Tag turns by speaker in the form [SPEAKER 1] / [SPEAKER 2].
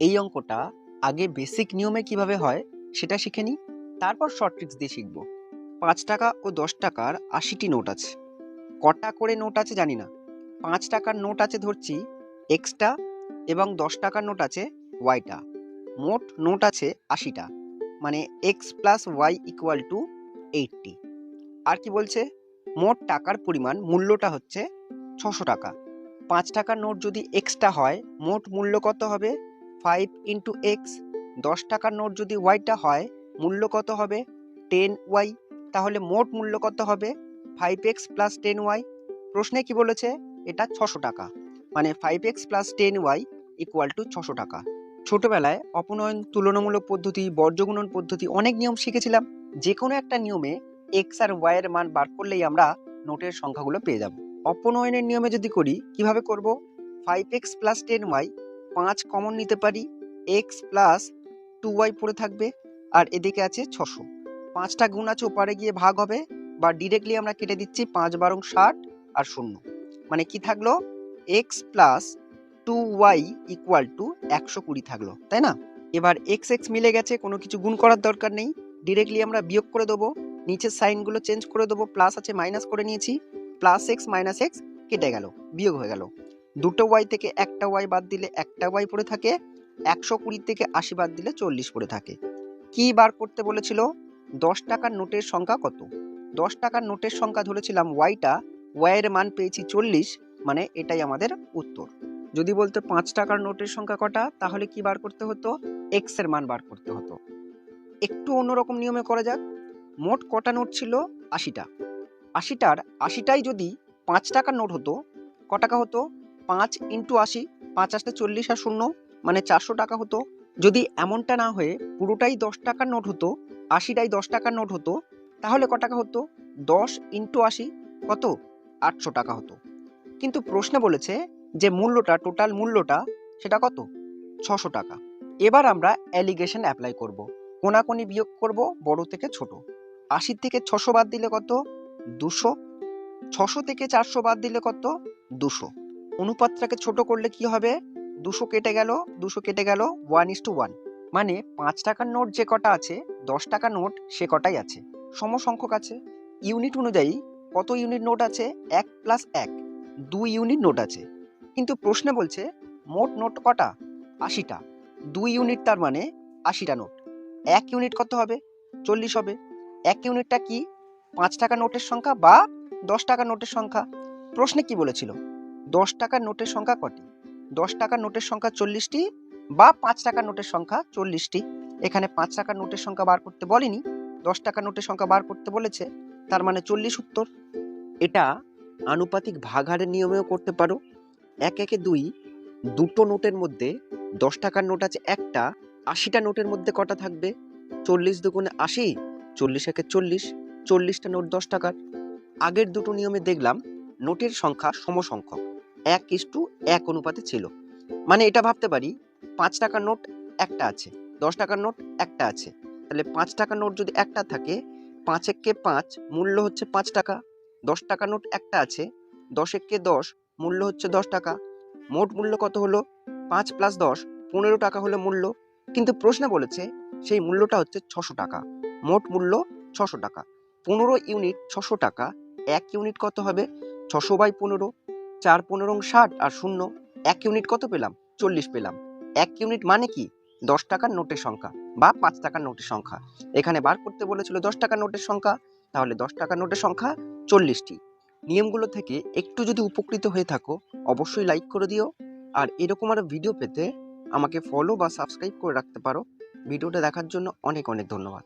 [SPEAKER 1] এই অঙ্কটা আগে বেসিক নিয়মে কিভাবে হয় সেটা শিখে নিই, তারপর শর্ট ট্রিক্স দিয়ে শিখব। ৫ টাকা ও ১০ টাকার ৮০টি নোট আছে। কটা করে নোট আছে জানি না। ৫ টাকার নোট আছে ধরছি এক্সটা এবং ১০ টাকার নোট আছে ওয়াইটা। মোট নোট আছে ৮০টা, মানে x plus y equal to ৮০। আর কি বলছে, মোট টাকার পরিমাণ মূল্যটা হচ্ছে ৬০০ টাকা। ৫ টাকার নোট যদি এক্সটা হয় মোট মূল্য কত হবে? 5 ইন্টু এক্স। ১০ টাকার নোট যদি ওয়াইটা হয় মূল্য কত হবে? 10 ওয়াই। তাহলে মোট মূল্য কত হবে? 5x plus 10 Y. প্রশ্নে কি বলেছে? এটা ৬০০ টাকা, মানে 5x plus 10 y equal to ৬০০ টাকা। ছোটবেলায় অপনয়ন, তুলনামূলক পদ্ধতি, বর্গগুণন পদ্ধতি অনেক নিয়ম শিখেছিলাম। যে কোনো একটা নিয়মে এক্স আর ওয়াই এর মান বার করলেই আমরা নোটের সংখ্যাগুলো পেয়ে যাব। অপনয়নের নিয়মে যদি করি, কিভাবে করব? 5x প্লাস 10y, 5 কমন নিতে পারি, x প্লাস 2y পড়ে থাকবে, আর এদিকে আছে 600। 5টা গুণ আছে, ওপারে গিয়ে ভাগ হবে, বা ডিরেক্টলি আমরা কেটে দিচ্ছি 5 বারং 60 আর 0, মানে কি থাকলো? x plus 2y equal to 120 থাকলো, তাই না? এবার x x মিলে গেছে, কোনো কিছু গুণ করার দরকার নেই, ডিরেক্টলি আমরা বিয়োগ করে দেবো। নিচের সাইনগুলো চেঞ্জ করে দেবো, প্লাস আছে মাইনাস করে নিয়েছি, প্লাস এক্স মাইনাস এক্স কেটে গেল, বিয়োগ হয়ে গেল। দুটো ওয়াই থেকে একটা ওয়াই বাদ দিলে একটা ওয়াই পড়ে থাকে, 120 থেকে 80 বাদ দিলে 40 পড়ে থাকে। কি বার করতে বলেছিল? ১০ টাকার নোটের সংখ্যা কত? ১০ টাকার নোটের সংখ্যা ধরেছিলাম ওয়াইটা, ওয়াইয়ের মান পেয়েছি 40, মানে এটাই আমাদের উত্তর। যদি বলতে ৫ টাকার নোটের সংখ্যা কটা, তাহলে কি বার করতে হতো? এক্স এর মান বার করতে হতো। একটু অন্যরকম নিয়মে করা যাক। মোট কটা নোট ছিল? ৮০টা। ৮০টার ৮০টাই যদি ৫ টাকার নোট হতো, ক টাকা হতো? ৫ ইন্টু ৮০, ৫ আসতে ৪০ আর 0, মানে ৪০০ টাকা হতো। যদি এমনটা না হয়ে পুরোটাই ১০ টাকার নোট হতো, ৮০টাই ১০ টাকার নোট হতো, তাহলে ক টাকা হতো? ১০ ইন্টু ৮০ কত? ৮০০ টাকা হতো। কিন্তু প্রশ্নে বলেছে যে মূল্যটা, টোটাল মূল্যটা সেটা কত? ৬০০ টাকা। এবার আমরা অ্যালিগেশন অ্যাপ্লাই করব, কোনাকুনি বিয়োগ করব বড় থেকে ছোট। ৮০ থেকে ৬০০ বাদ দিলে কত? ২০০। ৬০০ থেকে ৪০০ বাদ দিলে কত? ২০০। অনুপাতটাকে ছোট করলে কি হবে? ২০০ কেটে গেল, ২০০ কেটে গেল, 1:1, মানে ৫ টাকার নোট যে কটা আছে ১০ টাকার নোট সে কটাই আছে, সমসংখ্যক আছে। ইউনিট অনুযায়ী কত ইউনিট নোট আছে? ১ প্লাস ১, ২ ইউনিট নোট আছে। কিন্তু প্রশ্নে বলছে মোট নোট কটা? ৮০টা। ২ ইউনিট তার মানে ৮০টা নোট। ১ ইউনিট কত হবে? ৪০ হবে। ১ ইউনিটটা কি? ৫ টাকা নোটের সংখ্যা বা ১০ টাকার নোটের সংখ্যা। প্রশ্নে কি বলেছিল? ১০ টাকার নোটের সংখ্যা কটি? ১০ টাকার নোটের সংখ্যা ৪০টি, বা ৫ টাকার নোটের সংখ্যা ৪০টি। এখানে ৫ টাকার নোটের সংখ্যা বার করতে বলেনি, ১০ টাকার নোটের সংখ্যা বার করতে বলেছে, তার মানে ৪০ উত্তর। এটা আনুপাতিক ভাগাহারের নিয়মেও করতে পারো। ১ একে ২, দুটো নোটের মধ্যে ১০ টাকার নোট আছে একটা, ৮০টা নোটের মধ্যে কটা থাকবে? ৪০ দুগুণে ৮০, ৪০ একে ৪০, ৪০টা নোট ১০ টাকার। আগের দুটো নিয়মে দেখলাম নোটের সংখ্যা সমসংখ্যক, ১:১ অনুপাতে ছিল। মানে এটা ভাবতে পারি ৫ টাকার নোট একটা আছে, ১০ টাকার নোট একটা আছে, তাহলে ৫ টাকার নোট যদি একটা থাকে, ৫ একে ৫, মূল্য হচ্ছে ৫ টাকা। ১০ টাকার নোট একটা আছে, ১০ একে ১০, মূল্য হচ্ছে ১০ টাকা। মোট মূল্য কত হলো? ৫ প্লাস ১০, ১৫ টাকা হলো মূল্য। কিন্তু প্রশ্নে বলেছে সেই মূল্যটা হচ্ছে ৬০০ টাকা। মোট মূল্য ৬০০ টাকা। ১৫ ইউনিট ৬০০ টাকা, ১ ইউনিট কত হবে? ৬০০/১৫, ৪ ১৫ ৬০ আর 0, ১ ইউনিট কত পেলাম? ৪০ পেলাম। ১ ইউনিট মানে কি? ১০ টাকার নোটের সংখ্যা বা ৫ টাকার নোটের সংখ্যা। এখানে বার করতে বলেছিল ১০ টাকার নোটের সংখ্যা, তাহলে ১০ টাকার নোটের সংখ্যা ৪০টি। নিয়মগুলো থেকে একটু যদি উপকৃত হয়ে থাকো, অবশ্যই লাইক করে দিও। আর এরকম আরো ভিডিও পেতে আমাকে ফলো বা সাবস্ক্রাইব করে রাখতে পারো। ভিডিওটা দেখার জন্য অনেক অনেক ধন্যবাদ।